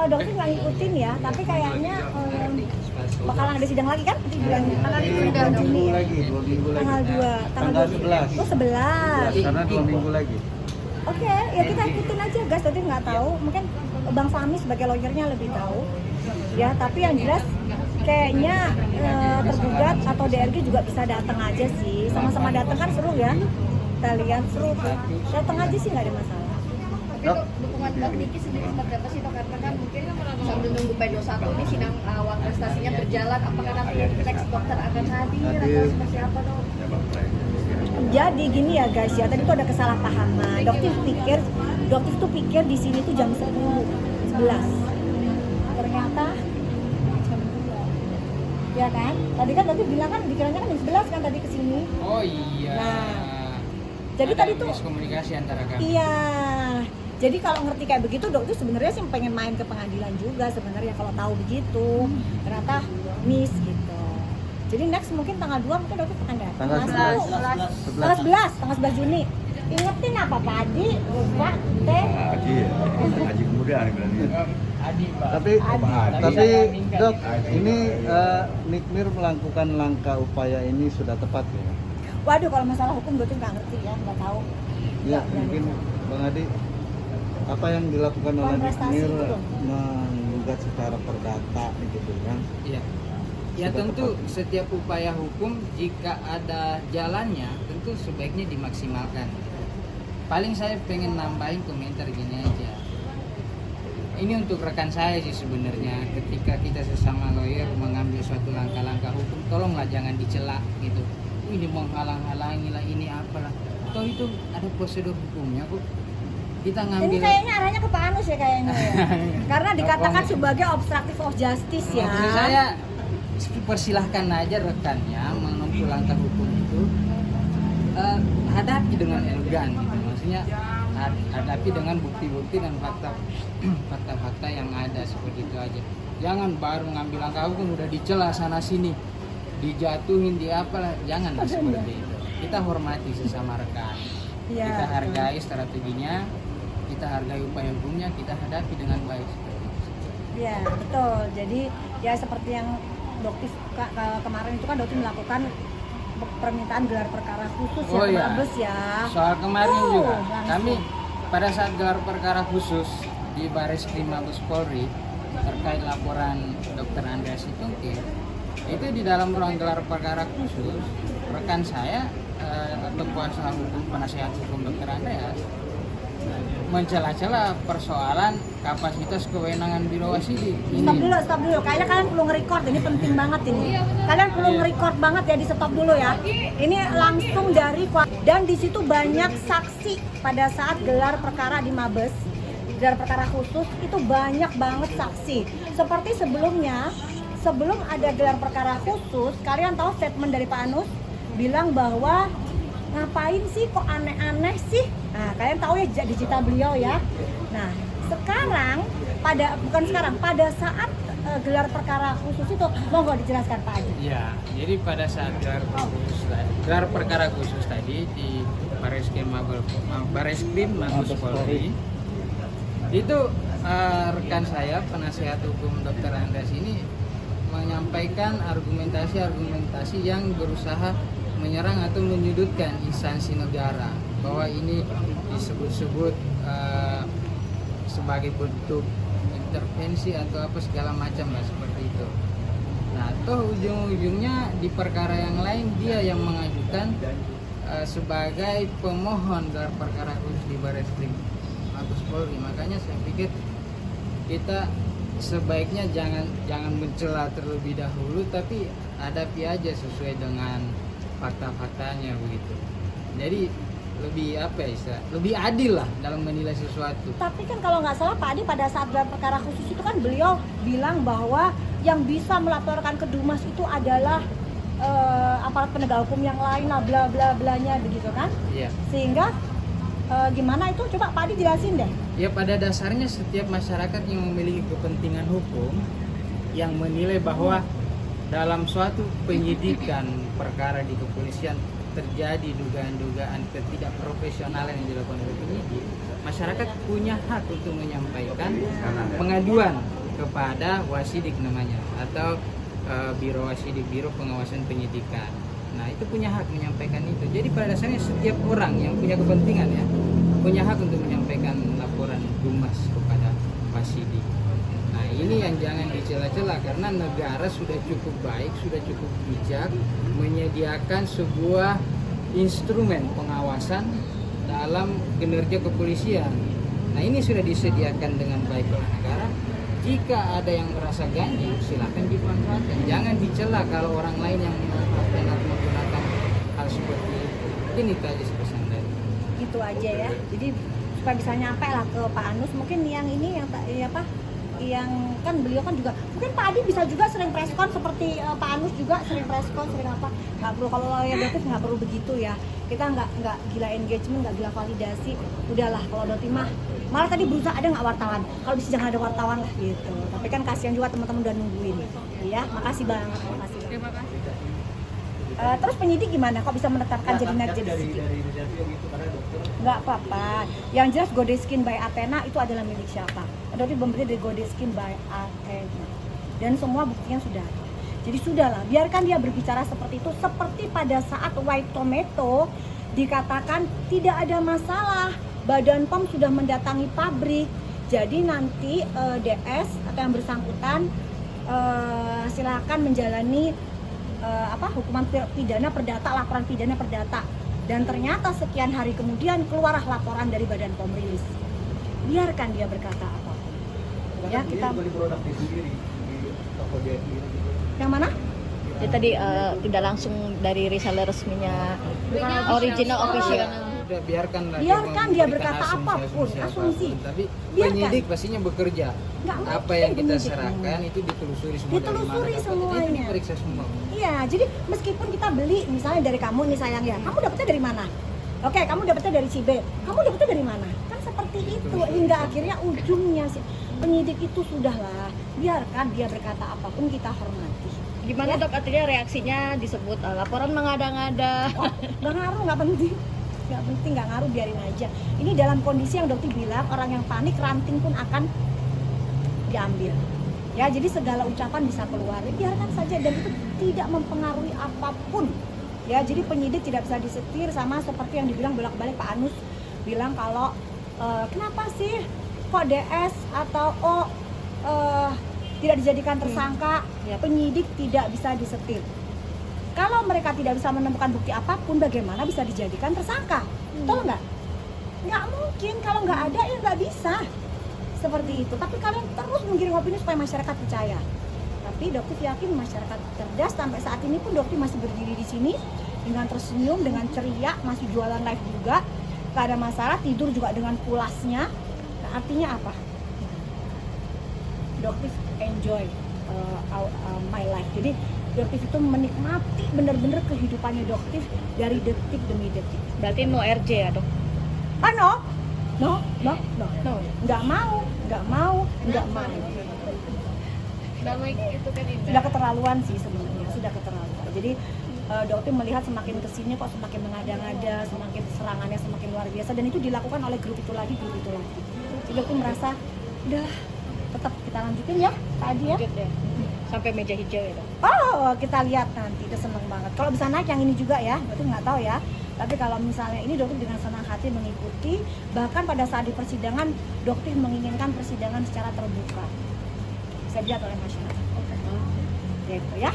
Dokter nggak ngikutin ya, tapi kayaknya bakalan ada sidang lagi kan? Nanti bulan Juni ya? Lagi, 2 minggu lagi. Tanggal 11. Oh 11. Karena 2 minggu lagi. Oke, ya kita ikutin aja guys. Dokter nggak tahu, mungkin Bang Fahmi sebagai lawyernya lebih tahu. Ya, tapi yang jelas kayaknya tergugat atau DRG juga bisa datang aja sih. Sama-sama datang kan seru ya. Kita lihat seru tuh. Datang aja sih nggak ada masalah. Tapi dukungan Bang Niki sendiri seperti apa sih? Karena kan mungkin sambil nunggu P21 ini sidang awal prestasinya berjalan, apakah nanti next dokter akan hadir atau seperti apa dong? Jadi gini ya guys ya, tadi tuh ada kesalahpahaman. Dokter tuh pikir di sini tuh jam 10, 11. Ternyata jam 2. Ya kan? Tadi kan dokter bilang kan dikiranya kan jam 11 kan tadi kesini. Oh iya. Nah, jadi ada tadi tuh miskomunikasi antara kami. iya. Jadi kalau ngerti kayak begitu, dokter sebenarnya sih pengen main ke pengadilan juga sebenarnya kalau tahu begitu. Ternyata miss gitu. Jadi next mungkin tanggal 2 mungkin dokter akan datang. Tanggal 11 Juni. Ingetin apa Pak Adi? Lupa teh. Haji kemudian berarti. Adi, Pak. Tapi Dok, ini Nikmir melakukan langkah upaya ini sudah tepat ya? Waduh, kalau masalah hukum dokter nggak ngerti ya, nggak tahu. Ya, mungkin Bang Adi, apa yang dilakukan oleh Nikmir menggugat secara perdata gitu kan? Iya. Ya Sudah tentu tepat. setiap upaya hukum jika ada jalannya tentu sebaiknya dimaksimalkan. Paling saya pengen nambahin komentar gini aja. Ini untuk rekan saya sih sebenarnya, ketika kita sesama lawyer mengambil suatu langkah-langkah hukum, tolonglah jangan dicela gitu. Ini menghalang-halangi lah, ini apalah. Toh itu ada prosedur hukumnya kok. Kita ngambil. Ini kayaknya arahnya ke Pak Anus ya kayaknya ya. Karena dikatakan sebagai obstructive of justice ya. Maksud saya persilahkan aja rekannya menempuh langkah hukum itu, hadapi dengan elegan gitu. Maksudnya hadapi dengan bukti-bukti dan fakta-fakta yang ada, seperti itu aja. Jangan baru ngambil langkah hukum udah dicela sana sini, dijatuhin di apalah, janganlah seperti itu. Kita hormati sesama rekan. Ya, Kita hargai strateginya, kita hargai upaya hukumnya, kita hadapi dengan baik. ya betul. Jadi ya seperti yang dokter kemarin itu kan dokter melakukan permintaan gelar perkara khusus ya ke Mabes ya. Soal kemarin juga langsung. kami pada saat gelar perkara khusus di Bareskrim Mabes Polri terkait laporan Dr. Andreas Situmkir, itu di dalam ruang gelar perkara khusus rekan saya atau kuasa hukum penasihat hukum Dr. Andreas mencela-cela persoalan kapasitas kewenangan Biro Wasidi. Stop dulu. Kayaknya kalian perlu nge-record, ini penting banget ini. Kalian perlu nge-record banget ya, di stop dulu ya. Ini langsung dari dan di situ banyak saksi pada saat gelar perkara di Mabes. Gelar perkara khusus itu banyak banget saksi. Seperti sebelumnya, sebelum ada gelar perkara khusus, kalian tahu statement dari Pak Anus bilang bahwa ngapain sih kok aneh-aneh sih. Nah, kalian tahu ya digital beliau ya. Nah, pada saat gelar perkara khusus itu, monggo dijelaskan Pak Adi. Iya, jadi pada saat gelar perkara khusus tadi di Bareskrim Mabes Polri, itu rekan saya penasihat hukum Dr. Andreas ini menyampaikan argumentasi yang berusaha menyerang atau menyudutkan instansi negara, bahwa ini disebut-sebut sebagai bentuk intervensi atau apa segala macam lah, seperti itu. Nah, toh ujung-ujungnya di perkara yang lain dia yang mengajukan sebagai pemohon gelar perkara khusus di Bareskrim Mabes Polri. Makanya saya pikir kita sebaiknya jangan mencela terlebih dahulu, tapi hadapi aja sesuai dengan fakta-faktanya begitu. Jadi lebih adil lah dalam menilai sesuatu. Tapi kan kalau nggak salah Pak Adi pada saat gelar perkara khusus itu kan beliau bilang bahwa yang bisa melaporkan ke Dumas itu adalah aparat penegak hukum yang lain lah, bla bla blanya begitu kan? Iya. Sehingga gimana itu, coba Pak Adi jelasin deh. Ya, pada dasarnya setiap masyarakat yang memiliki kepentingan hukum yang menilai bahwa dalam suatu penyidikan perkara di kepolisian terjadi dugaan-dugaan ketidakprofesionalan yang dilakukan oleh penyidik, masyarakat punya hak untuk menyampaikan pengaduan kepada wasidik namanya atau biro wasidik, biro pengawasan penyidikan. Nah itu punya hak menyampaikan itu. Jadi pada dasarnya setiap orang yang punya kepentingan ya punya hak untuk menyampaikan laporan humas kepada wasidik. Nah ini yang jangan dicela-cela karena negara sudah cukup baik, sudah cukup bijak menyediakan sebuah instrumen pengawasan dalam kinerja kepolisian. Nah ini sudah disediakan dengan baik oleh negara. Jika ada yang merasa ganjil, silakan dimanfaatkan. Jangan dicela kalau orang lain yang memanfaatkan atau menggunakan hal seperti itu. Ini tadi pesan dari. Gitu aja ya. Jadi supaya bisa nyampe lah ke Pak Anus. Mungkin yang ini yang kan beliau kan juga mungkin Pak Adi bisa juga sering preskon seperti Pak Anus juga sering preskon, sering apa, nggak perlu, kalau loyalitas nggak perlu begitu ya, kita nggak gila engagement, nggak gila validasi, udahlah. Kalau Doti mah malah tadi berusaha ada nggak wartawan, kalau bisa jangan ada wartawan lah gitu, tapi kan kasihan juga teman-teman udah nungguin ya. Makasih banget, makasih. Terima kasih. Terus penyidik gimana kok bisa menetapkan jadi narkotik? Nggak apa-apa. Yang jelas Godeskin by Athena itu adalah milik siapa? Doti pemberi dari Godeskin by Athena. Dan semua buktinya sudah ada. Jadi sudahlah, biarkan dia berbicara seperti itu. Seperti pada saat White Tomato dikatakan tidak ada masalah, Badan POM sudah mendatangi pabrik. Jadi nanti DS atau yang bersangkutan silakan menjalani hukuman pidana perdata, laporan pidana perdata. Dan ternyata sekian hari kemudian keluarlah laporan dari Badan POM rilis. Biarkan dia berkata apapun. Ya, kita beli produk sendiri di toko dia gitu. Yang mana? Ya tadi tidak langsung dari reseller resminya, original official. Udah biarkan Dia berkata apapun, asumsi. Tapi Biarkan. penyidik pastinya bekerja. Nggak Apa yang kita penyidik. serahkan itu ditelusuri semua Ditelusuri dari mana semuanya. dapatnya. Itu diperiksa semua. Iya, jadi meskipun kita beli misalnya dari kamu nih sayang ya, kamu dapetnya dari mana? Oke, kamu dapetnya dari si B, kamu dapetnya dari mana? Kan seperti itu, hingga akhirnya ujungnya si penyidik itu sudahlah, biarkan dia berkata apapun, kita hormati. Gimana Ya. Dok, artinya reaksinya disebut laporan mengada-ngada. Nggak ngaruh, nggak penting, nggak ngaruh, biarin aja. Ini dalam kondisi yang dokter bilang orang yang panik, ranting pun akan diambil. Ya, jadi segala ucapan bisa keluar, biarkan saja, dan itu tidak mempengaruhi apapun. Ya, jadi penyidik tidak bisa disetir, sama seperti yang dibilang bolak-balik Pak Anus bilang kalau kenapa sih kok DS atau tidak dijadikan tersangka, ya, penyidik tidak bisa disetir. Kalau mereka tidak bisa menemukan bukti apapun, bagaimana bisa dijadikan tersangka? Betul nggak? Nggak mungkin, kalau nggak ada ya nggak bisa. Seperti itu. Tapi kalian terus menggiring opini supaya masyarakat percaya. Tapi Dokter yakin masyarakat cerdas. Sampai saat ini pun Dokter masih berdiri di sini dengan tersenyum, dengan ceria, masih jualan live juga. Gak ada masalah, tidur juga dengan pulasnya. Nah, artinya apa? Dokter enjoy my life. Jadi Dokter itu menikmati benar-benar kehidupannya Dokter dari detik demi detik. Berarti no RJ ya Dok? No. Nggak mau. Damai itu kan Sudah keterlaluan sih sebenarnya, sudah keterlaluan. Jadi Dokter melihat semakin kesini kok semakin mengada-ngada, semakin serangannya semakin luar biasa, dan itu dilakukan oleh grup itu lagi. Jadi Dokter merasa udahlah, tetap kita lanjutin ya tadi ya. Lanjut ya. Sampai meja hijau ya Dok? Oh, kita lihat nanti, udah seneng banget. Kalau bisa naik yang ini juga ya, Dokter nggak tahu ya. Tapi kalau misalnya ini Dokter dengan senang hati mengikuti, bahkan pada saat di persidangan Dokter menginginkan persidangan secara terbuka, bisa dilihat oleh masyarakat. Gitu ya.